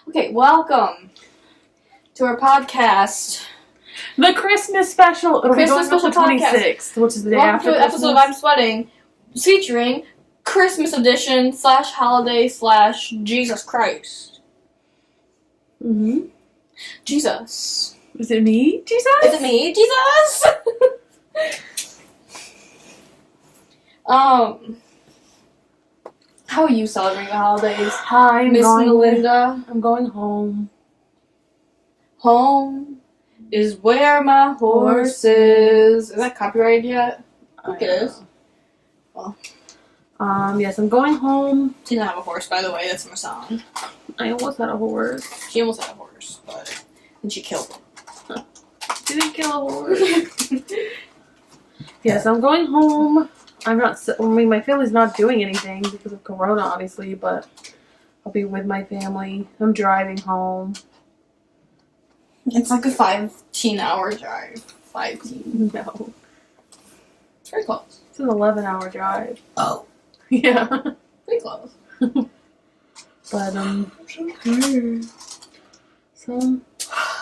Okay, welcome to our podcast. The Christmas special. It'll Christmas be going special up the 26th, which is the day Welcome after to an Christmas. episode of I'm Sweating, featuring Christmas edition /holiday / Jesus Christ. Mm-hmm. Jesus. Is it me, Jesus? Is it me, Jesus? How are you celebrating the holidays? Hi, Miss Melinda. I'm going home. Home is where my horse is. Is that copyrighted yet? I think it is. Well. Yes, I'm going home. She didn't have a horse, by the way. That's my song. I almost had a horse. She almost had a horse, but then she killed him. Didn't kill a horse. Yes, I'm going home. My family's not doing anything because of Corona, obviously, but I'll be with my family. I'm driving home. It's like a 15-hour drive. 15. No. It's very close. It's an 11-hour drive. Oh. Yeah. Pretty close. But, I'm so tired. So...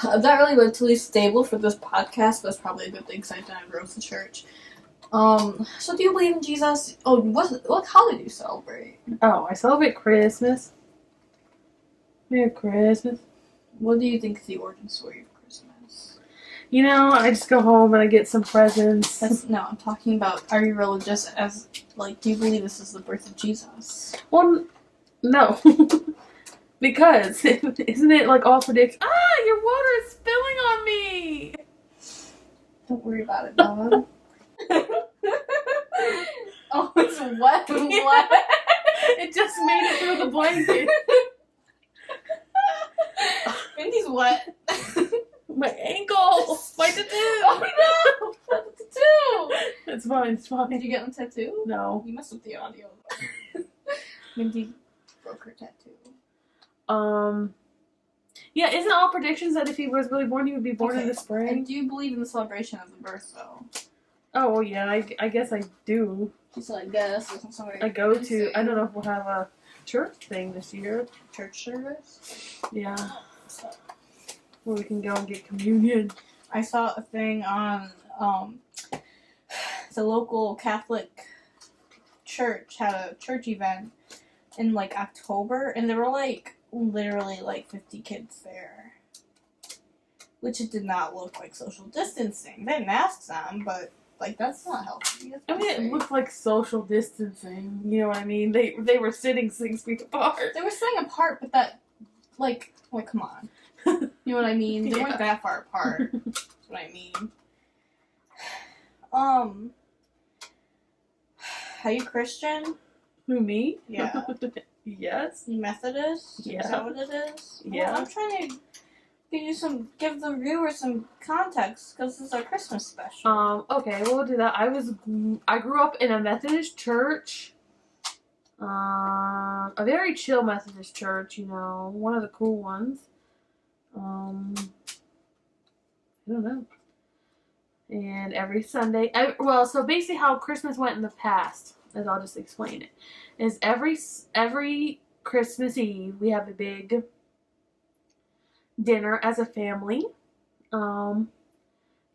I'm not really mentally stable for this podcast, but it's probably a good thing because I didn't go to church. So do you believe in Jesus? Oh, what holiday do you celebrate? Oh, I celebrate Christmas. Merry Christmas. What do you think is the origin story of Christmas? You know, I just go home and I get some presents. No, I'm talking about, are you religious as, like, do you believe this is the birth of Jesus? Well, no. Because, isn't it like all predicts, your water is spilling on me! Don't worry about it, Dawn. Oh, it's wet. What? It just made it through the blanket. Mindy's wet. My ankle! My tattoo! Oh no! What to do? It's fine, it's fine. Did you get a tattoo? No. You messed with the audio. Mindy broke her tattoo. Yeah, isn't all predictions that if he was really born, he would be born in the And spring? do you believe in the celebration of the birth, though? Oh, well, yeah, I guess I do. She said, I guess. I go to, I don't know if we'll have a church thing this year. Church service? Yeah. Where we can go and get communion. I saw a thing on, the local Catholic church had a church event in, like, October, and there were, like, literally, like, 50 kids there. Which it did not look like social distancing. They had masks on, but, like, that's not healthy. I mean, it looked like social distancing. You know what I mean? They were sitting 6 feet apart. They were sitting apart, but that, like, come on. You know what I mean? They weren't that far apart. That's what I mean. Are you Christian? Who, me? Yeah. Yes. You Methodist? Yeah. Is that what it is? Yeah. Well, I'm trying to give the viewers some context because this is our Christmas special. Okay, we'll do that. I grew up in a Methodist church. A very chill Methodist church, you know, one of the cool ones. I don't know. And every Sunday, so basically how Christmas went in the past, as I'll just explain it, is every Christmas Eve we have a big dinner as a family, in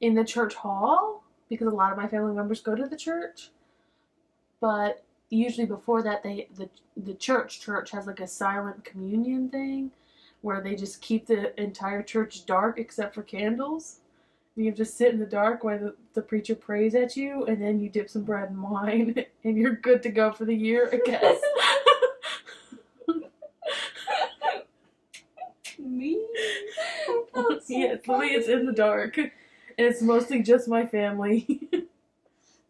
the church hall, because a lot of my family members go to the church. But usually before that, the church has like a silent communion thing, where they just keep the entire church dark except for candles. You just sit in the dark while the preacher prays at you, and then you dip some bread and wine, and you're good to go for the year, I guess. Me? Yeah, it's in the dark. And it's mostly just my family.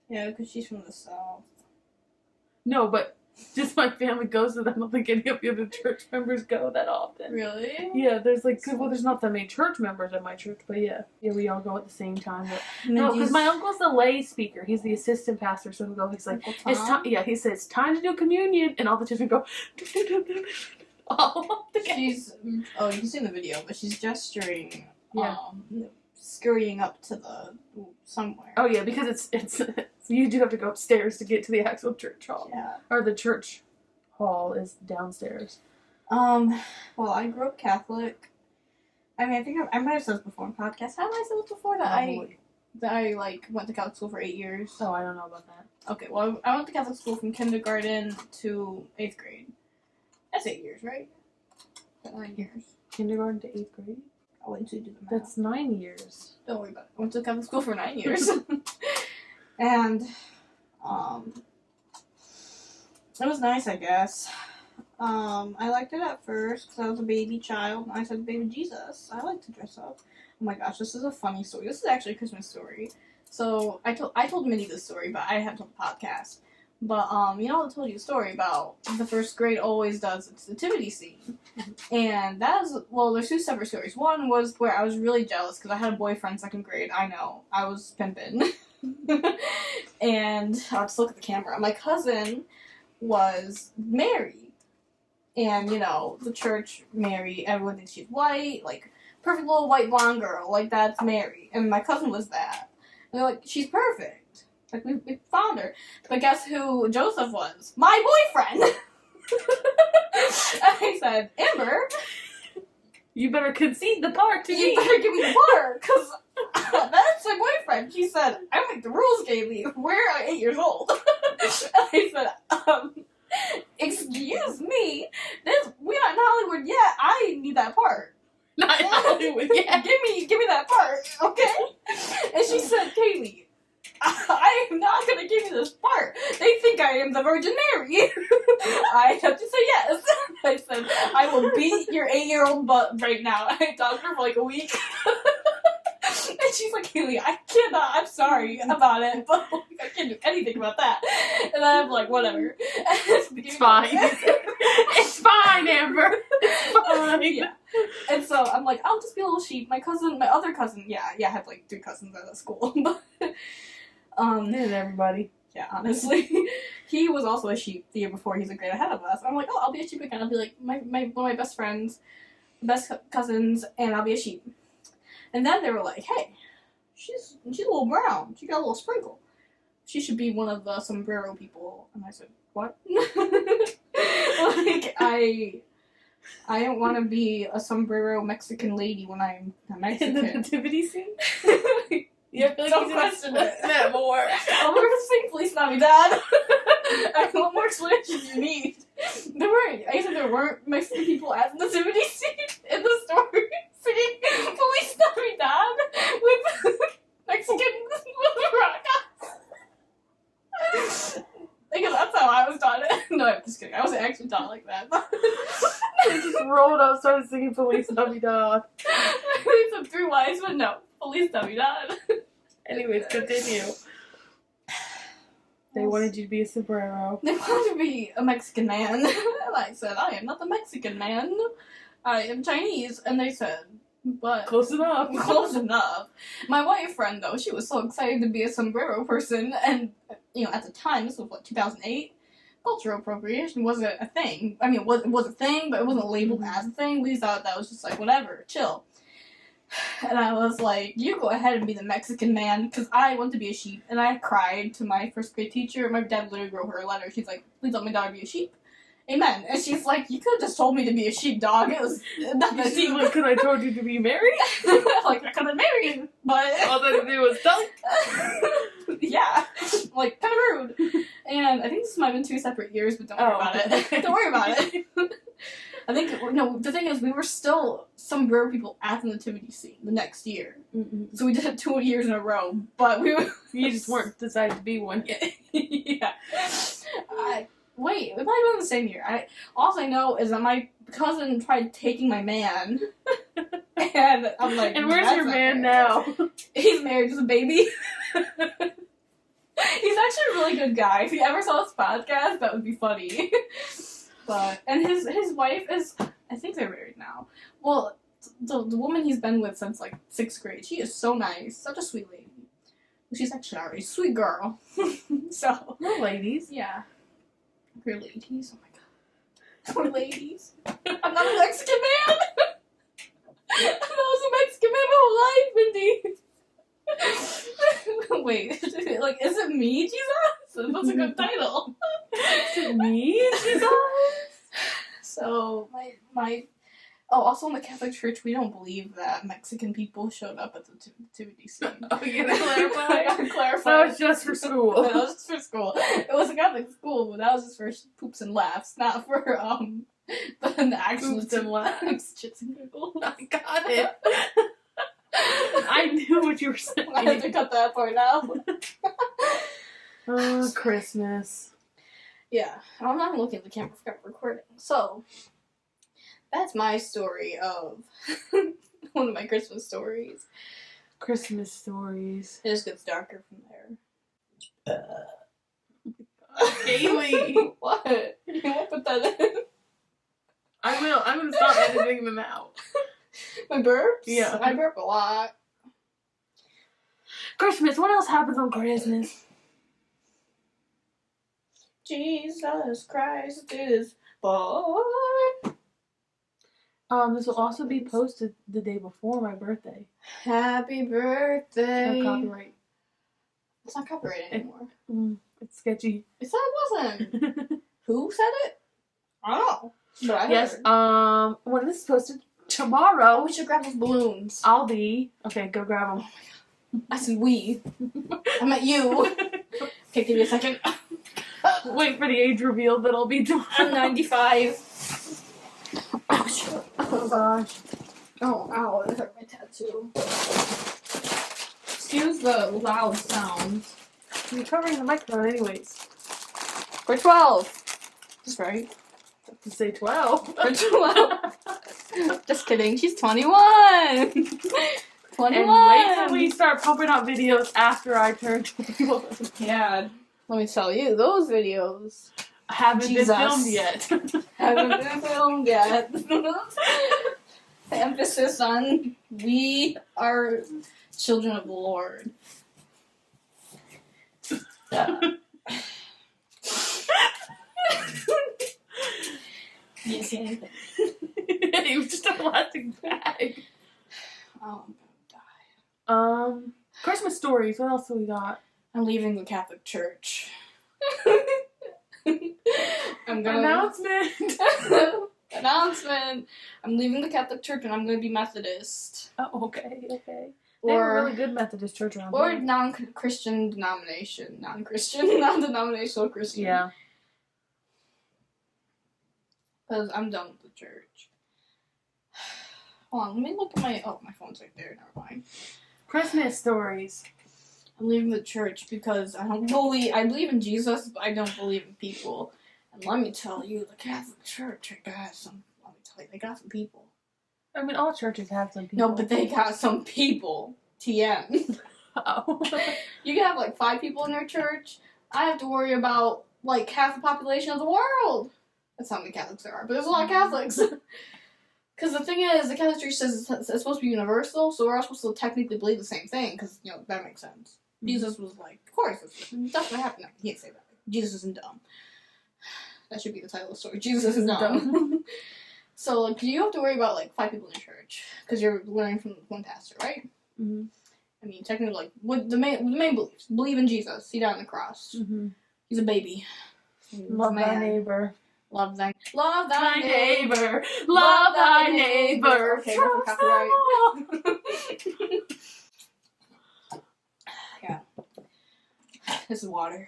Yeah, because she's from the South. No, but just my family goes to them. I don't think any of the other church members go that often. Really? Yeah, there's there's not that many church members at my church, but yeah, we all go at the same time. But, no, because my uncle's the lay speaker. He's the assistant pastor, so he's like, it's time. Yeah, he says, time to do communion, and all the children go, all together. You can see in the video, but she's gesturing, Yeah. scurrying up to the somewhere. Oh yeah, because it's you do have to go upstairs to get to the actual church hall. Yeah. Or the church hall is downstairs. Well, I grew up Catholic. I mean, I think I might have said this before in podcast. How did I say this before? That I like went to Catholic school for 8 years. Oh, I don't know about that. Okay, well, I went to Catholic school from kindergarten to 8th grade. That's 8 years, right? 9 years. Kindergarten to 8th grade? I went to do the math. That's 9 years. Don't worry about it. I went to Catholic school for 9 years. And, it was nice, I guess. I liked it at first because I was a baby child and I said baby Jesus. I like to dress up. Oh my gosh, this is a funny story. This is actually a Christmas story. So I told Minnie this story, but I haven't told the podcast. But I told you a story about the first grade always does its nativity scene. And that is, well, there's two separate stories. One was where I was really jealous because I had a boyfriend second grade. I know. I was pimping. And I'll just look at the camera. My cousin was married. And, the church, Mary, everyone thinks she's white, like, perfect little white blonde girl, like, that's Mary. And my cousin was that. And they're like, she's perfect. Like, we found her. But guess who Joseph was? My boyfriend! And I said, Amber, you better concede the part to me. You better give me the part, because that's my boyfriend. She said, I make the rules, Kaylee. We're 8 years old. I said, excuse me, we're not in Hollywood yet. I need that part. Not in Hollywood yet. Give me that part, okay? And she said, Kaylee, I am not going to give you this part. They think I am the Virgin Mary. I have to say yes. I said, I will beat your 8-year-old butt right now. I talked to her for like a week. And she's like, Kaylee, I cannot, I'm sorry about it, but I can't do anything about that. And I'm like, whatever. It's fine. It's fine, Amber. It's fine. Yeah. And so I'm like, I'll just be a little sheep. My other cousin, I had like 3 cousins at that school. But, and everybody. Yeah, honestly. He was also a sheep the year before. He's a grade ahead of us. I'm like, I'll be a sheep again. I'll be like one of my best friends, best cousins, and I'll be a sheep. And then they were like, hey, she's a little brown. She got a little sprinkle. She should be one of the sombrero people. And I said, what? Like, I don't want to be a sombrero Mexican lady when I'm a Mexican. In the nativity scene? Yeah, don't question it. That more. I'll never sing Feliz Navidad. What more explanation do you need? There weren't Mexican people at the nativity scene in the story singing Feliz Navidad with Mexican maracas. Because that's how I was taught it. No, I'm just kidding. I wasn't actually taught like that. They just rolled up, started singing Feliz Navidad. It's a 3 wise, but no. Feliz Navidad. Anyways, continue. They wanted you to be a sombrero. They wanted to be a Mexican man. And I said, I am not a Mexican man. I am Chinese. And they said, but... Close enough. Close enough. My white friend, though, she was so excited to be a sombrero person. And, at the time, this was, 2008? Cultural appropriation wasn't a thing. I mean, it was a thing, but it wasn't labeled as a thing. We thought that was just like, whatever, chill. And I was like, you go ahead and be the Mexican man, because I want to be a sheep. And I cried to my first grade teacher. My dad literally wrote her a letter. She's like, please let my daughter be a sheep. Amen. And she's like, you could have just told me to be a sheep, dog. It was not that deep. Like, could I told you to be married? Like, I could have married, but... All that to do was dunk. Yeah. Like, kind of rude. And I think this might have been 2 separate years, but don't worry about it. Don't worry about it. I think, the thing is, we were still sombrero people at the nativity scene the next year. Mm-mm. So we did it 2 years in a row, but we were... You just weren't decided to be one yet. Yeah. Wait, it might have been the same year. All I know is that my cousin tried taking my man. And I'm like, and where's your man now? He's married to a baby. He's actually a really good guy. If you ever saw his podcast, that would be funny. And his wife is, I think they're married now. Well, the woman he's been with since 6th grade, she is so nice, such a sweet lady. She's actually already a sweet girl. So, We're ladies. yeah. We're ladies. Oh my god. We're ladies. I'm not a Mexican man. I was a Mexican man my whole life, Mindy. Wait, is it me, Jesus? That's a good title. Is it me, Jesus? So, also in the Catholic Church, we don't believe that Mexican people showed up at the nativity scene. Oh, you gotta clarify? I gotta clarify. That was just for school. That was just for school. It was a Catholic school, but that was just for poops and laughs, not for, the actual Poops and laughs. Shits and giggles. I got it. I knew what you were saying. I have to cut that part out. Oh, Christmas. Yeah, I'm not looking at the camera for recording. So, that's my story of one of my Christmas stories. Christmas stories. It just gets darker from there. Kaylee. What? You won't put that in? I will. I'm gonna stop editing them out. My burps? Yeah. I burp a lot. Christmas. What else happens on Christmas? Jesus Christ is born. This will also be posted the day before my birthday. Happy birthday. No copyright. It's not copyrighted anymore. It's sketchy. It said it wasn't. Who said it? I don't know. But I Yes. heard. When this is posted Oh, tomorrow, we should grab those balloons. I'll be. Okay, go grab them. I said we. I meant you. Okay, give me a second. Wait for the age reveal that'll be tomorrow. I'm 95. Oh gosh. Oh, ow, it hurt my tattoo. Excuse the loud sounds. You're covering the microphone anyways. We're 12. That's right. To say 12. We're 12. Just kidding. She's 21. 21. And wait till we start pumping out videos after I turn 21. Yeah. Let me tell you, those videos Haven't Jesus. been filmed yet. haven't been filmed yet. The emphasis on we are children of the Lord. You see anything? He was just a plastic bag. Oh, I'm gonna die. Christmas stories. What else do we got? I'm leaving the Catholic Church. I'm gonna Announcement. announcement. I'm leaving the Catholic Church and I'm gonna be Methodist. Oh, okay. They have a really good Methodist church around Or here. non-Christian denomination. Non-Christian. Non-denominational Christian. Yeah. Because I'm done with the church. Hold on, let me look at my... Oh, my phone's right there. Never mind. Christmas stories. I'm leaving the church because I believe in Jesus, but I don't believe in people. And let me tell you, the Catholic Church, they got some people. I mean, all churches have some people. No, but they got some people. TM. Oh. You can have like 5 people in their church. I have to worry about like half the population of the world. That's how many Catholics there are, but there's a lot of Catholics. Because the thing is, the Catholic Church says it's supposed to be universal, so we're all supposed to technically believe the same thing, because, you know, that makes sense. Jesus was like, of course, that's what happened. No, he didn't say that. Jesus isn't dumb. That should be the title of the story. Jesus isn't dumb. So, like, you have to worry about, like, 5 people in your church, because you're learning from one pastor, right? Mm-hmm. I mean, technically, like, what the main beliefs. Believe in Jesus. He died on the cross. Mm-hmm. He's a baby. Love thy neighbor. Love thy Thy neighbor. neighbor. Love thy neighbor. Okay, we're from copyright. Yeah. This is water.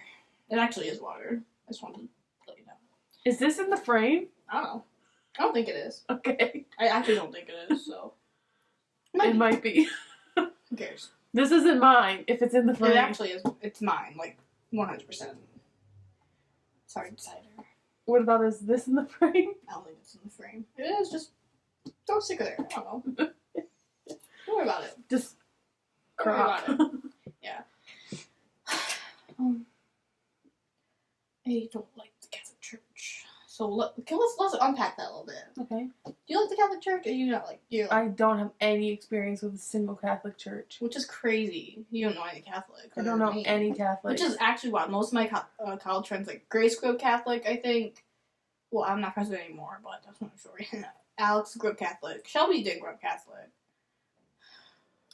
It actually is water. I just wanted to let you know. Is this in the frame? I don't know. I don't think it is. Okay. I actually don't think it is, so. It might be. Who cares? This isn't mine if it's in the frame. It actually is. It's mine, like, 100%. Sorry, cider. What about, is this in the frame? I don't think it's in the frame. It is, just throw a sticker there. I don't know. Don't worry about it. Just Don't worry crop. about it. Yeah. I don't like the Catholic Church. So let's unpack that a little bit. Okay. Do you like the Catholic Church, or do you not like? Do you like, I don't have any experience with a single Catholic church. which is crazy. You don't know any Catholic. I don't know any Catholic. Which is actually why most of my college friends, like Grace grew up Catholic, I think. Well, I'm not president anymore, but that's another story. Alex grew up Catholic. Shelby did grow up Catholic.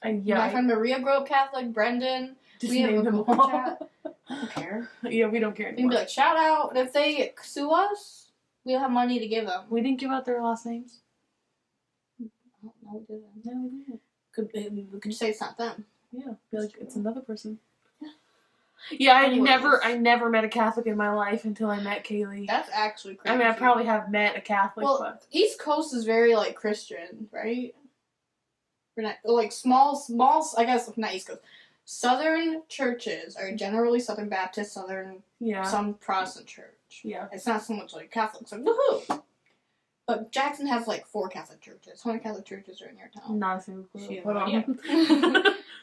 Yeah. My friend Maria grew up Catholic. Brendan. Just we have name a them group all. chat. I don't care. Yeah, we don't care We can anymore. be like, shout out. And if they sue us, we'll have money to give them. We didn't give out their last names. we didn't. No, we didn't. We could say it's not them. Yeah, be like it's another person. Yeah, I never met a Catholic in my life until I met Kaylee. That's actually crazy. I mean, I probably have met a Catholic, but East Coast is very like Christian, right? We're not like small. I guess not East Coast. Southern churches are generally Southern Baptist, some Protestant church. Yeah, it's not so much like Catholics. Like woohoo! But Jackson has like 4 Catholic churches. How many Catholic churches are in your town? Not a single clue. Hold on.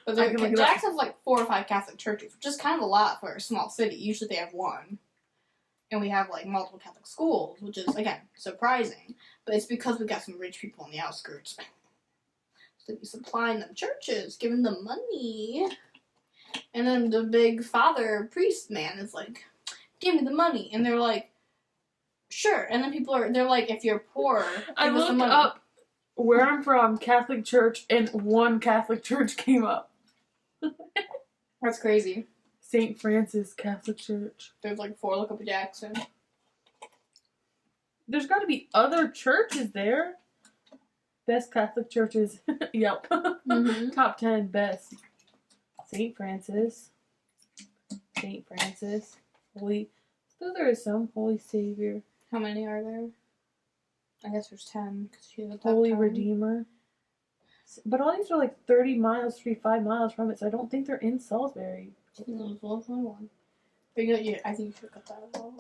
But Jackson has like 4 or 5 Catholic churches, which is kind of a lot for a small city. Usually they have 1. And we have like multiple Catholic schools, which is, again, surprising. But it's because we got some rich people on the outskirts. So they'd be supplying them churches, giving them money. And then the big father priest man is like, give me the money. And they're like, sure. And then they're like, if you're poor, I looked up where I'm from, Catholic church, and 1 Catholic church came up. That's crazy. St. Francis Catholic Church. There's like 4. Look up at Jackson. There's got to be other churches there. Best Catholic churches. Yep. Mm-hmm. Top 10 best. St. Francis. Holy. So there is some. Holy Savior. How many are there? I guess there's 10. Cause she's the top Holy 10. Redeemer. But all these are like 35 miles from it, so I don't think they're in Salisbury. No, there's only 1. But yeah, I think you should cut that as well.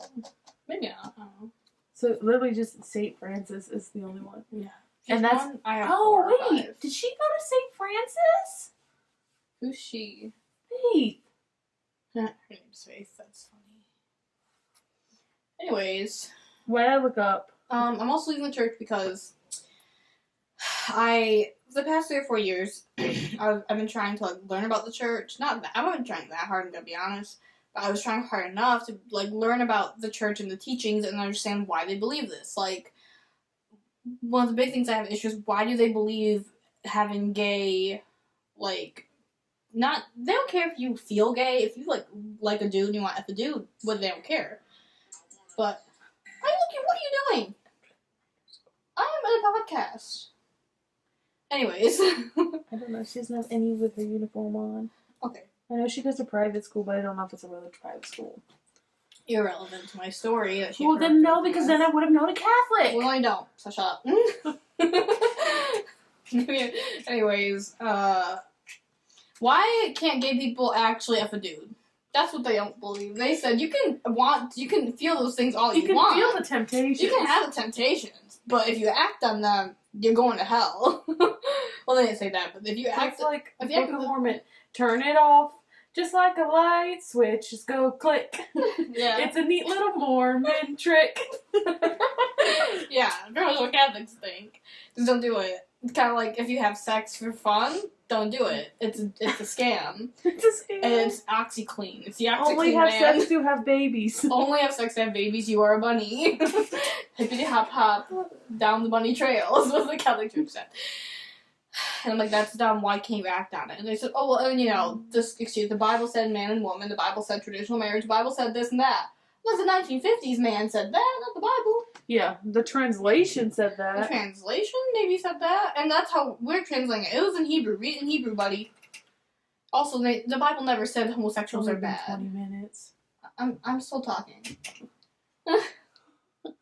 Maybe not. I don't know. So literally just St. Francis is the only one. Yeah. And that's... I have 4 oh, or wait! 5. Did she go to St. Francis? Who's she? Faith. Her name's Faith. That's funny. Anyways. What did I look up? I'm also leaving the church because the past 3 or 4 years, I've been trying to like learn about the church. I haven't been trying that hard, I'm gonna be honest. But I was trying hard enough to like learn about the church and the teachings and understand why they believe this. Like, one of the big things I have issues, why do they believe having gay, like, not, they don't care if you feel gay, if you like a dude and you want to F a dude, well, they don't care. But, what are you doing? I am at a podcast. Anyways. I don't know. She doesn't have any with her uniform on. Okay. I know she goes to private school, but I don't know if it's a really private school. Irrelevant to my story. That Well, then no, because then I would have known a Catholic. Well, I don't, so shut up. Anyways, why can't gay people actually F a dude? That's what they don't believe. They said you can feel those things all you want. You can feel the temptations. You can have the temptations, but if you act on them, you're going to hell. Well, they didn't say that, but if you act like the Book of Mormon, turn it off. Just like a light switch, just go click. Yeah. It's a neat little Mormon trick. Yeah, pretty much what Catholics think. Just don't do it. It's kind of like if you have sex for fun, don't do it. It's a scam. It's a scam. And it's OxyClean. It's the OxyClean Only have man. sex to have babies. Only have sex to have babies. You are a bunny. Hippity hop hop down the bunny trail is what the Catholic Church said. And I'm like, that's dumb. Why can't you act on it? And they said, oh, well, and the Bible said man and woman. The Bible said traditional marriage. The Bible said this and that. Well, the 1950s man said that, not the Bible. Yeah, the translation said that. The translation maybe said that. And that's how we're translating it. It was in Hebrew. Read it in Hebrew, buddy. Also, the Bible never said homosexuals are bad. 20 minutes. I'm still talking.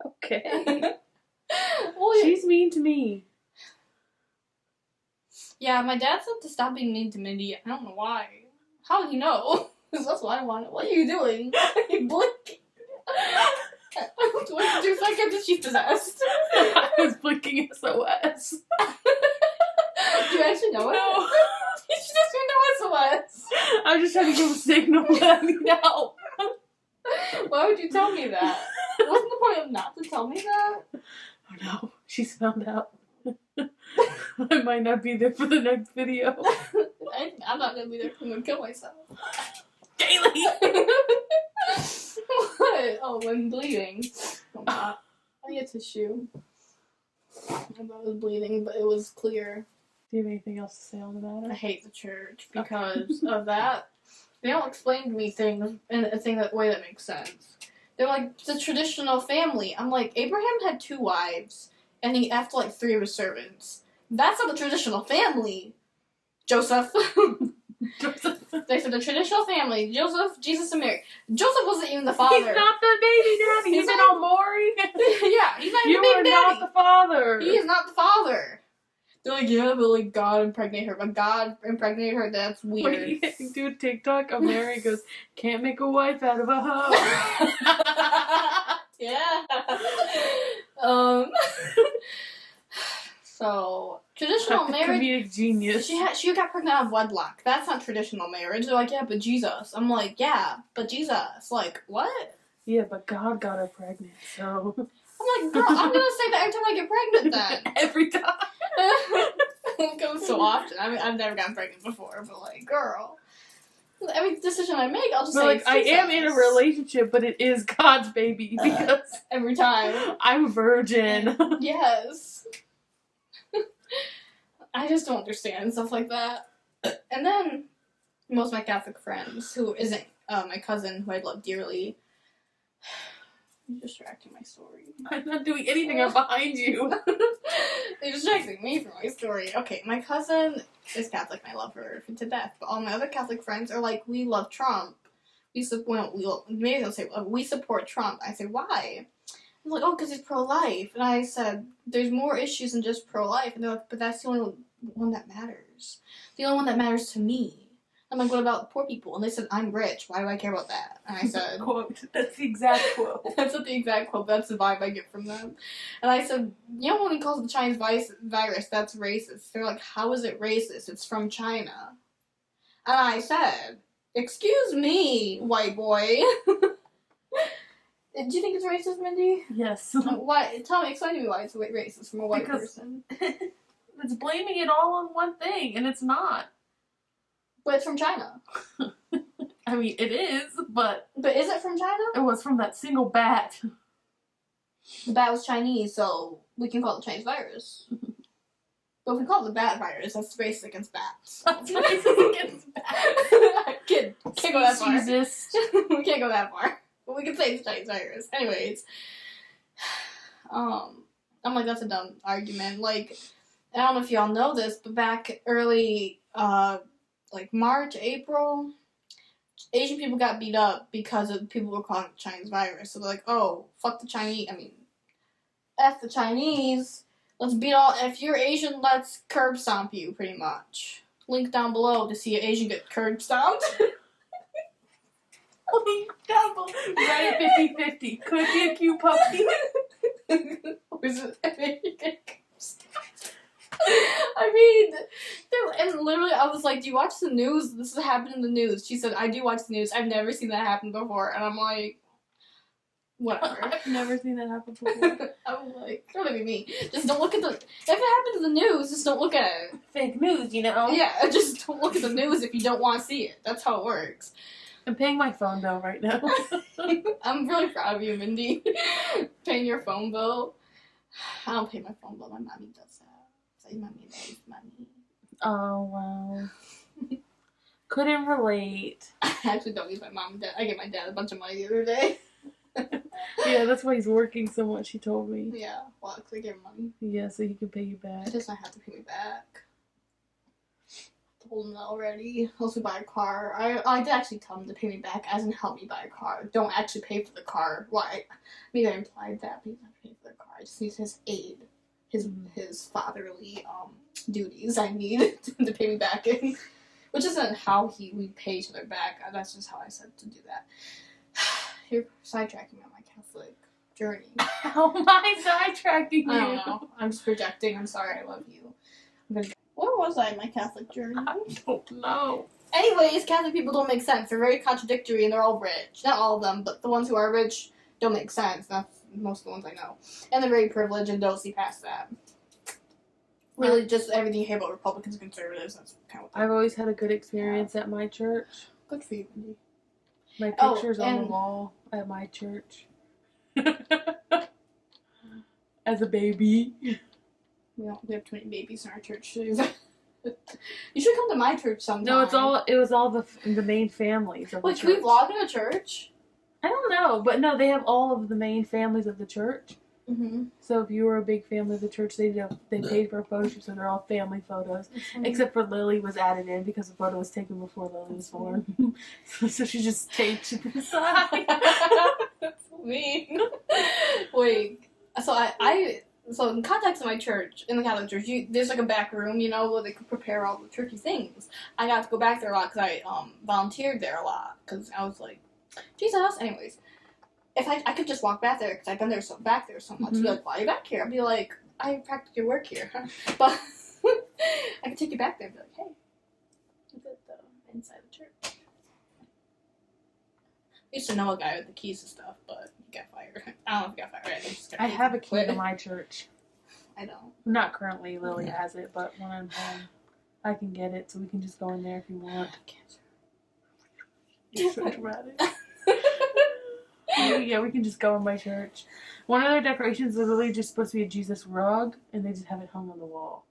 Okay. Well, she's mean to me. Yeah, my dad said to stop being mean to Mindy. I don't know why. How did he know? Because that's what I want. What are you doing? You blinking. 22 seconds and she's possessed. I was blinking SOS. Do you actually know it? No. She doesn't know SOS. I'm just trying to give a signal. Let me know. Why would you tell me that? Wasn't the point of not to tell me that? Oh no, she's found out. I might not be there for the next video. I'm not gonna be there. I'm gonna kill myself. Daily. What? Oh, I'm bleeding. Oh, God. I need a tissue. I thought it was bleeding, but it was clear. Do you have anything else to say on the matter? I hate the church because of that. They don't explain to me things in a way that makes sense. They're like, the traditional family. I'm like, Abraham had 2 wives, and he effed like 3 of his servants. That's not the traditional family, Joseph. They said the traditional family, Joseph, Jesus, and Mary. Joseph wasn't even the father. He's not the baby daddy. He's been on Maury. Yeah, he's not even You the baby are daddy. not the father. He is not the father. They're like, yeah, but like God impregnated her. But God impregnated her, that's weird. Wait, do a TikTok of Mary goes, can't make a wife out of a hoe. Yeah. So traditional marriage. Comedic genius. She got pregnant out of wedlock. That's not traditional marriage. They're like, yeah, but Jesus. I'm like, yeah, but Jesus. Like, what? Yeah, but God got her pregnant, so. I'm like, girl, I'm gonna say that every time I get pregnant then. Every time. It goes so often. I mean, I've never gotten pregnant before, but like, girl. Every decision I make, I'll just say like, I am in a relationship, but it is God's baby because every time. I'm a virgin. Yes. I just don't understand stuff like that. And then most of my Catholic friends, who isn't my cousin, who I love dearly. You're distracting my story. I'm not doing anything. I'm behind you. You're distracting me from my story. Okay, my cousin is Catholic and I love her to death. But all my other Catholic friends are like, we love Trump. Maybe they'll say, we support Trump. I say, why? I'm like, oh, because he's pro-life. And I said, there's more issues than just pro-life. And they're like, but that's the only one that matters. The only one that matters to me. I'm like, what about poor people? And they said, I'm rich. Why do I care about that? And I said... Quote. That's the exact quote. That's not the exact quote. That's the vibe I get from them. And I said, you know when he calls the Chinese virus, that's racist. They're like, how is it racist? It's from China. And I said, excuse me, white boy. Do you think it's racist, Mindy? Yes. Why? Explain to me why it's racist from a white person. It's blaming it all on one thing, and it's not. But it's from China. I mean, it is, but... But is it from China? It was from that single bat. The bat was Chinese, so we can call it the Chinese virus. But if we call it the bat virus, that's racist against bats. That's racist against bats. Can't go that far. Jesus. We can't go that far. But we can say it's Chinese virus. Anyways. I'm like, that's a dumb argument. Like, I don't know if y'all know this, but back early, like March, April, Asian people got beat up because of people were calling it Chinese virus. So they're like, oh, fuck the Chinese. I mean, F the Chinese. Let's beat all. If you're Asian, let's curb stomp you, pretty much. Link down below to see an Asian get curb stomped. Link down below. Right at 50-50. Could be a cute puppy. Or is it? I mean, and literally I was like, do you watch the news? This has happened in the news. She said, I do watch the news. I've never seen that happen before. And I'm like, whatever. I've never seen that happen before. I'm like, don't be me. Just don't look at the... If it happens in the news, just don't look at it. Fake news, you know? Yeah, just don't look at the news if you don't want to see it. That's how it works. I'm paying my phone bill right now. I'm really proud of you, Mindy. Paying your phone bill. I don't pay my phone bill. My mommy does that. Say mommy knows money. Oh, wow. Couldn't relate. I actually don't use my mom and dad. I gave my dad a bunch of money the other day. Yeah, that's why he's working so much, he told me. Yeah, well, because I gave him money. Yeah, so he can pay you back. He does not have to pay me back. I told him that already. Unless we buy a car. I did actually tell him to pay me back, as in help me buy a car. Don't actually pay for the car. Why? Maybe I implied that, but he doesn't have to pay for the car. I just need his aid. His fatherly duties I need to pay me back in. Which isn't how we pay each other back. That's just how I said to do that. You're sidetracking me on my Catholic journey. How am I sidetracking you? I don't know. I'm just projecting. I'm sorry. I love you. Where was I in my Catholic journey? I don't know. Anyways, Catholic people don't make sense. They're very contradictory and they're all rich. Not all of them, but the ones who are rich don't make sense. That's most of the ones I know. And they're very privileged and don't see past that. Really, just everything you hear about Republicans and conservatives. That's kind of what I've always had a good experience at my church. Good for you, Mindy. My picture's on the and- wall at my church. As a baby. We have too many babies in our church. You should come to my church sometime. No, it was all the main families of Wait, the can we church. vlog in a church? I don't know, but no, they have all of the main families of the church. Mm-hmm. So if you were a big family of the church, they paid for a photo shoot, so they're all family photos. Except for Lily was added in because the photo was taken before Lily was born. So she just taped to the side. That's mean. Wait. So so in context of my church, in the Catholic Church, there's like a back room, where they could prepare all the churchy things. I got to go back there a lot because I volunteered there a lot because I was like, Jesus. Anyways, if I could just walk back there because I've been there back there so much. Mm-hmm. Be like, why are you back here? I'd be like, I practically work here, but I could take you back there and be like, hey, look at the inside the church. I used to know a guy with the keys and stuff, but he got fired. I don't know if he got fired. I have a key to my church. I don't. Not currently. Lily has it, but when I'm home, I can get it, so we can just go in there if you want. You're so dramatic. Yeah, we can just go in my church. One of their decorations is literally just supposed to be a Jesus rug, and they just have it hung on the wall.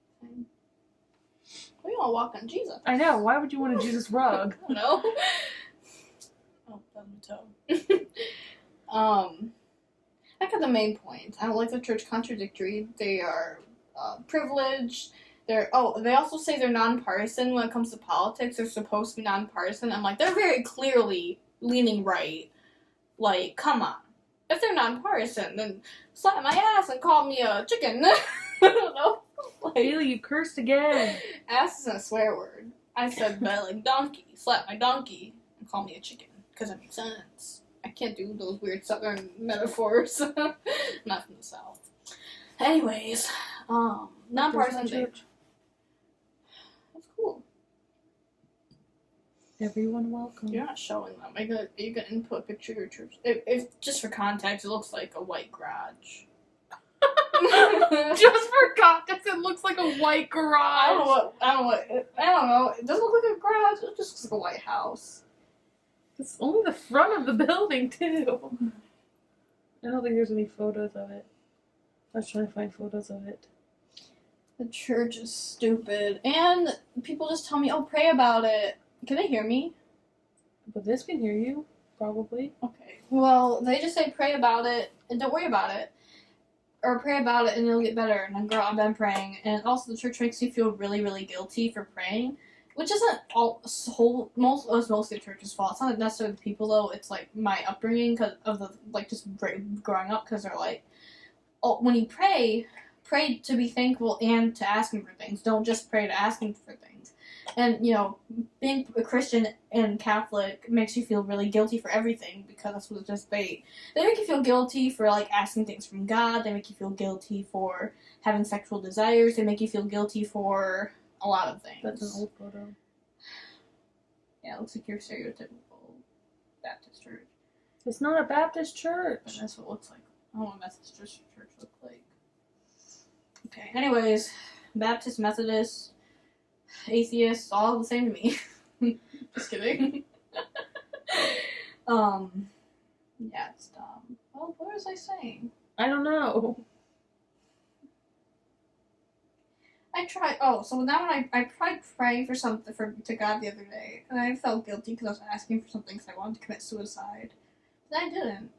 We all walk on Jesus. I know. Why would you want a Jesus rug? I don't know. Oh, that's my toe. I got the main point. I don't like the church contradictory. They are privileged. They also say they're nonpartisan when it comes to politics. They're supposed to be nonpartisan. I'm like, they're very clearly leaning right. Like, come on. If they're nonpartisan, then slap my ass and call me a chicken. I don't know. Like, Bailey, you cursed again. Ass isn't a swear word. I said, but like donkey. Slap my donkey and call me a chicken. Because it makes sense. I can't do those weird southern metaphors. I'm not from the South. Anyways, nonpartisan church. That's cool. Everyone welcome. You're not showing them. Are you gonna input a picture of your church? If just for context, it looks like a white garage. Just for context, it looks like a white garage. I don't know. It doesn't look like a garage. It just looks like a white house. It's only the front of the building, too. I don't think there's any photos of it. I was trying to find photos of it. The church is stupid. And people just tell me, oh, pray about it. Can they hear me? But this can hear you, probably. Okay. Well, they just say pray about it and don't worry about it. Or pray about it and it'll get better. And then, girl, I've been praying. And also the church makes you feel really, really guilty for praying. Which isn't mostly the church's fault. It's not necessarily the people, though. It's, like, my upbringing because of the, like, just growing up. Because they're like, oh, when you pray to be thankful and to ask him for things. Don't just pray to ask him for things. And, being a Christian and Catholic makes you feel really guilty for everything. Because that's what it just, they make you feel guilty for, like, asking things from God. They make you feel guilty for having sexual desires. They make you feel guilty for a lot of things. That's an old photo. Yeah, it looks like your stereotypical Baptist church. It's not a Baptist church. But that's what it looks like. I don't know what a Methodist church looks like. Okay, anyways, Baptist, Methodist, atheists, all the same to me. Just kidding. Yeah, it's dumb. Well, what was I saying? I don't know. So now when I tried praying for something to God the other day, and I felt guilty because I was asking for something because I wanted to commit suicide. But I didn't.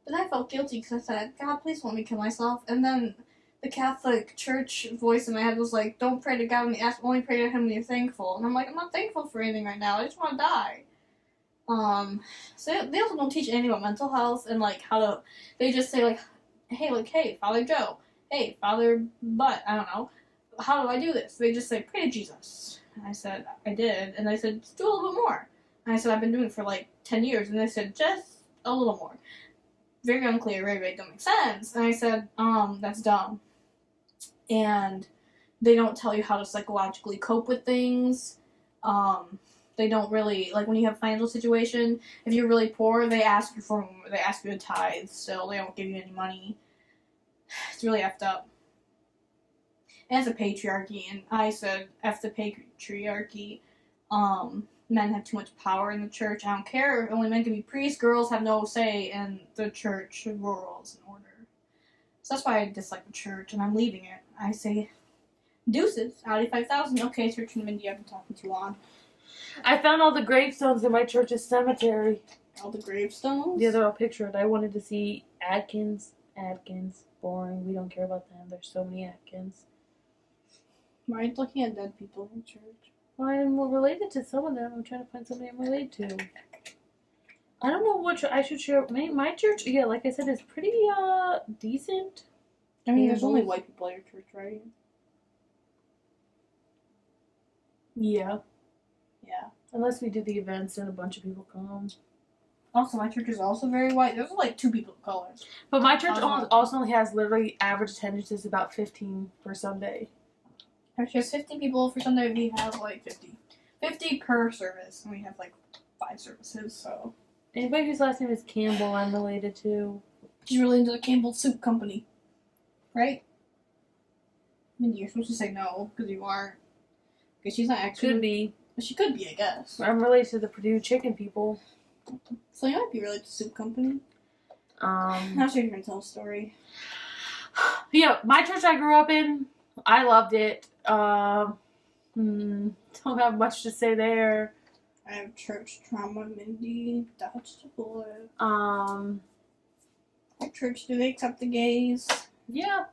But I felt guilty because I said, God, please don't let me kill myself. And then the Catholic Church voice in my head was like, don't pray to God, only pray to Him when you're thankful. And I'm like, I'm not thankful for anything right now. I just want to die. So they also don't teach anything about mental health and like how to. They just say like, hey, Father Joe, hey, Father Butt, I don't know. How do I do this? They just say, pray to Jesus. And I said, I did. And they said, just do a little bit more. And I said, I've been doing it for like 10 years. And they said, just a little more. Very unclear, very don't make sense. And I said, that's dumb. And they don't tell you how to psychologically cope with things. They don't really, like when you have a financial situation, if you're really poor, they ask you a tithe still. They don't give you any money. It's really effed up. And it's a patriarchy, and I said, F the patriarchy, men have too much power in the church, I don't care, only men can be priests, girls have no say in the church rules and order. So that's why I dislike the church, and I'm leaving it. I say, deuces, Audi 5000, okay, Church in India, I've been talking too long. I found all the gravestones in my church's cemetery. All the gravestones? Yeah, they're all pictured. I wanted to see Adkins. boring. We don't care about them. There's so many Atkins. Why are you looking at dead people in church? I'm related to some of them. I'm trying to find somebody I'm related to. I don't know which I should share. My church, yeah, like I said, is pretty decent. I mean, there's only Candles. white people at your church, right? Yeah. Yeah. Unless we do the events and a bunch of people come. Also, my church is also very white. There's like 2 people of color. But my church Uh-huh. also only has literally average attendance is about 15 for Sunday. Our church has 50 people for Sunday. We have like 50. 50 per service. And we have like 5 services, so. Anybody whose last name is Campbell, I'm related to. She's really into the Campbell Soup Company. Right? I mean, you're supposed to say no, because you aren't. Because she's not actually. Could be. But she could be, I guess. I'm related to the Purdue chicken people. So you might be related to Soup Company. I'm sure you're going to tell a story. Yeah, my church I grew up in, I loved it. Don't have much to say there. I have church trauma, Mindy. Dodge the bullet. At church, do they accept the gays? Yeah.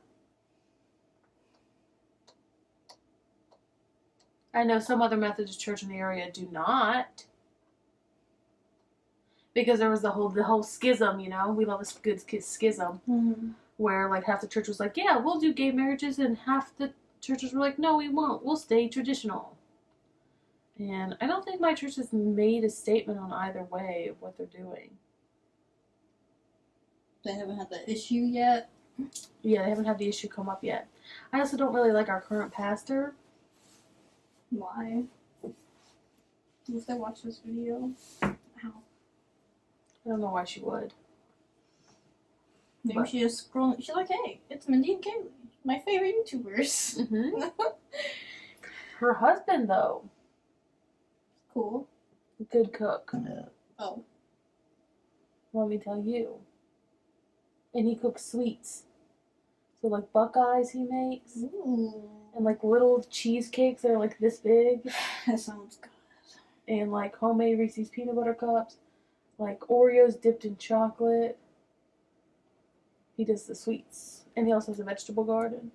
I know some other Methodist church in the area do not. Because there was the whole schism, you know? We love a good schism. Mm-hmm. Where, like, half the church was like, yeah, we'll do gay marriages, and half the churches were like, no, we won't. We'll stay traditional. And I don't think my church has made a statement on either way of what they're doing. They haven't had that issue yet. Yeah, they haven't had the issue come up yet. I also don't really like our current pastor. Why? If they watch this video. Ow. I don't know why she would. Maybe But- she just scrolling. She's like, hey, it's Mindy and Kaylee. My favorite YouTubers. Mm-hmm. Her husband, though, Cool. good cook. Oh. Let me tell you. And he cooks sweets. So, like, Buckeyes he makes. Ooh. And, like, little cheesecakes that are, like, this big. That sounds good. And, like, homemade Reese's peanut butter cups. Like, Oreos dipped in chocolate. He does the sweets. And he also has a vegetable garden.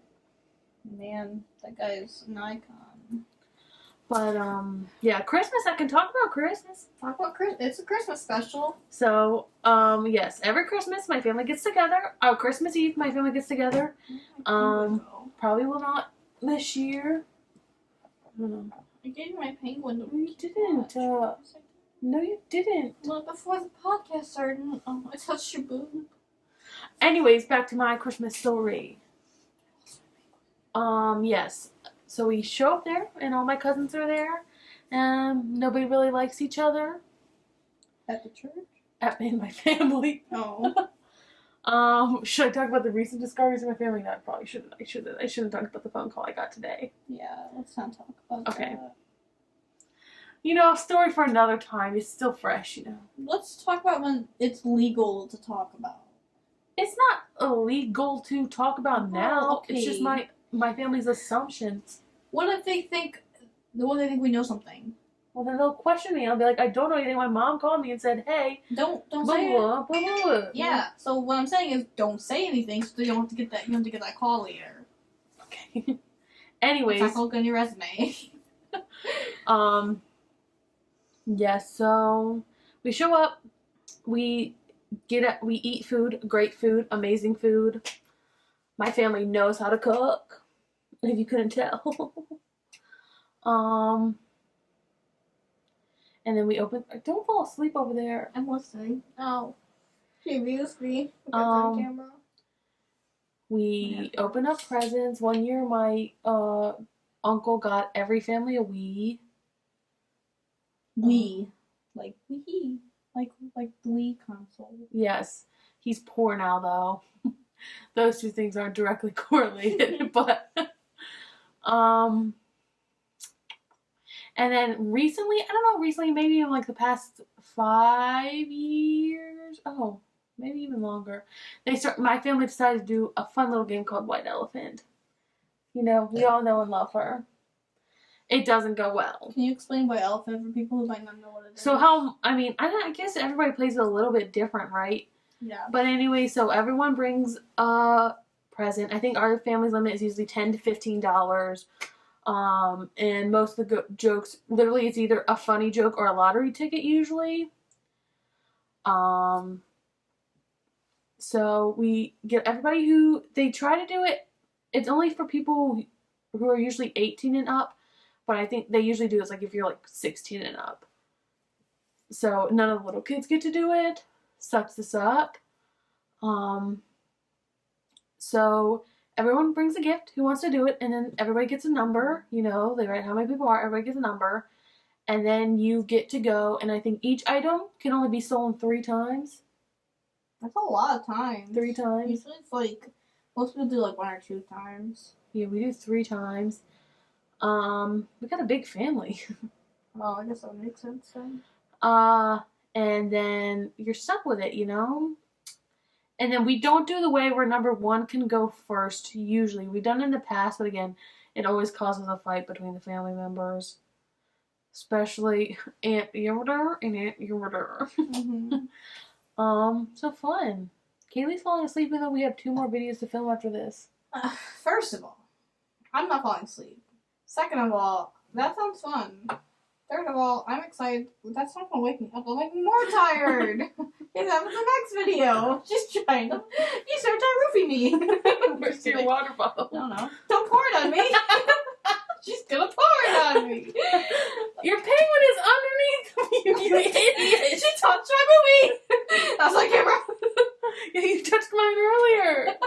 Man, that guy is an icon. But, yeah, Christmas, I can talk about Christmas. Talk about Christmas. It's a Christmas special. So, yes, every Christmas my family gets together. Oh, Christmas Eve my family gets together. Probably will not this year. I don't know. I gave you my penguin. No, you didn't. No, you didn't. Well, before the podcast started, I touched your boob. Anyways, back to my Christmas story. Yes. So we show up there, and all my cousins are there, and nobody really likes each other. At the church? In my family. Oh. Should I talk about the recent discoveries in my family? No, I probably shouldn't. I shouldn't talk about the phone call I got today. Yeah, let's not talk about Okay. that. You know, a story for another time. It's still fresh, you know. Let's talk about when it's legal to talk about. It's not illegal to talk about now. okay. It's just my family's assumptions. What if they think we know something? Well, then they'll question me. I'll be like, I don't know anything. My mom called me and said, hey, Don't blah, say it. blah, blah, blah, blah. Yeah. So what I'm saying is, don't say anything, so you don't have to get that. You have to get that call later. Okay. Anyways, It's not look on your resume. yeah. So we show up. We eat food. Great food. Amazing food. My family knows how to cook. If you couldn't tell. And then we open. Don't fall asleep over there. I'm listening. Oh. Previously. Camera. We open up presents. One year, my uncle got every family a Wii. Wii. Like Wii. Like the Wii console. Yes. He's poor now, though. Those two things aren't directly correlated, but and then recently, I don't know, maybe in like the past 5 years, maybe even longer, my family decided to do a fun little game called White Elephant. You know, we all know and love her. It doesn't go well. Can you explain White Elephant for people who might not know what it is? So I guess everybody plays it a little bit different, right? Yeah. But anyway, so everyone brings a present. I think our family's limit is usually $10 to $15. And most of the jokes, literally, it's either a funny joke or a lottery ticket usually. So we get everybody who, they try to do it, it's only for people who are usually 18 and up, but I think they usually do it like if you're like 16 and up. So none of the little kids get to do it. Sucks this up. So everyone brings a gift who wants to do it, and then everybody gets a number. You know, they write how many people are, everybody gets a number, and then you get to go, and I think each item can only be stolen 3 times. That's a lot of times. 3 times. Usually it's like, most people do like 1 or 2 times. Yeah, we do 3 times. We got a big family. Oh, I guess that makes sense then. And then you're stuck with it, you know? And then we don't do the way where number 1 can go first, usually. We've done it in the past, but again, it always causes a fight between the family members. Especially Aunt Yoder and Aunt Yoder. Mm-hmm. So fun. Kaylee's falling asleep even though we have 2 more videos to film after this. First of all, I'm not falling asleep. Second of all, that sounds fun. Third of all, I'm excited. That's not gonna wake me up. I'll make me more tired. It's up in the next video. She's trying to. You start roofing me. Where's your water bottle? No. Don't pour it on me. She's gonna pour it on me. Your penguin is underneath you, you idiot. She touched my movie. I was like, camera. Yeah, you touched mine earlier.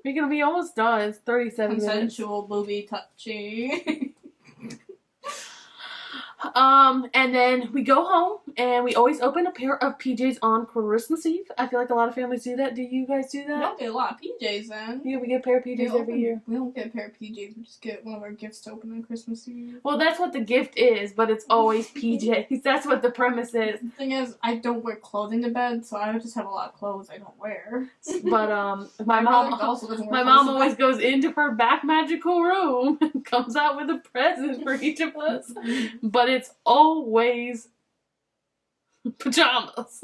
We're gonna be almost done. It's 37 minutes. Consensual movie touching. And then we go home, and we always open a pair of PJs on Christmas Eve. I feel like a lot of families do that. Do you guys do We that? don't get a lot of PJs then. Yeah, we get a pair of PJs every year. We don't get a pair of PJs. We just get one of our gifts to open on Christmas Eve. Well, that's what the gift is, but it's always PJs. That's what the premise is. The thing is, I don't wear clothing to bed, so I just have a lot of clothes I don't wear. But my mom also doesn't wear my clothes mom to always goes into her back magical room and comes out with a present for each of us. But it's always pajamas.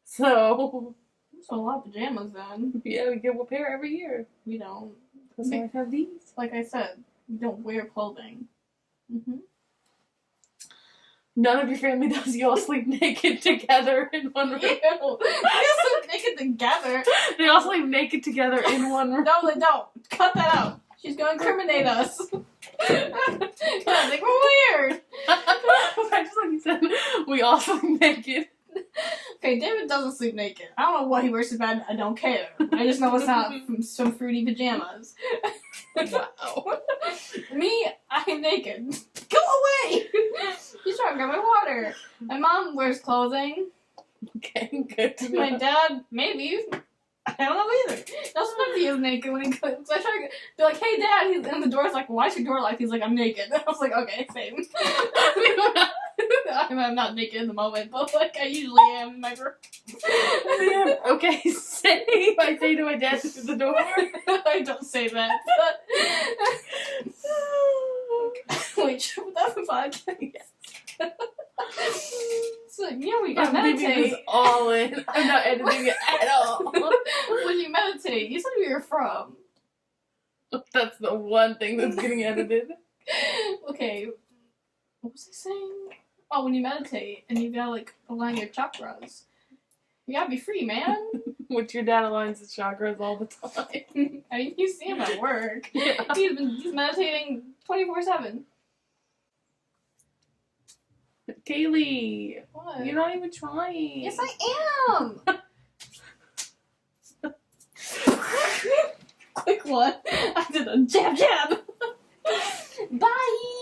So a lot of pajamas then. yeah, we get a pair every year. We don't. That's why I have these. Like I said, we don't wear clothing. Mm-hmm. None of your family does. You all sleep naked together in one room. Ew. We all sleep naked together. They all sleep naked together in one room. No, they don't. Cut that out. She's going to incriminate us. I think we're weird. I just like you said, we all sleep naked. Okay, David doesn't sleep naked. I don't know what he wears to bed. I don't care. I just know it's not from some fruity pajamas. Wow. Me, I'm naked. Go away! He's trying to grab my water. My mom wears clothing. Okay, good to My know. dad, maybe. I don't know either. No, sometimes he is naked when he comes. So I try to be like, hey dad, and the door's like, why is your door locked? He's like, I'm naked. I was like, okay, same. I'm not naked in the moment, but like I usually am in my room. Yeah. Okay, say I say to my dad through the door. I don't say that. Wait, should we put that on the podcast? So, yeah, we gotta I'm leaving meditate. this all in. I'm not editing it at all. When you meditate, you said where you're from. That's the one thing that's getting edited. Okay, what was I saying? Oh, when you meditate and you gotta like align your chakras, you gotta be free, man. Which your dad aligns his chakras all the time. I mean, you see him at work. Yeah. He's meditating 24/7. Kaylee, What? you're not even trying. Yes, I am. Quick one. I did a jab jab. Bye.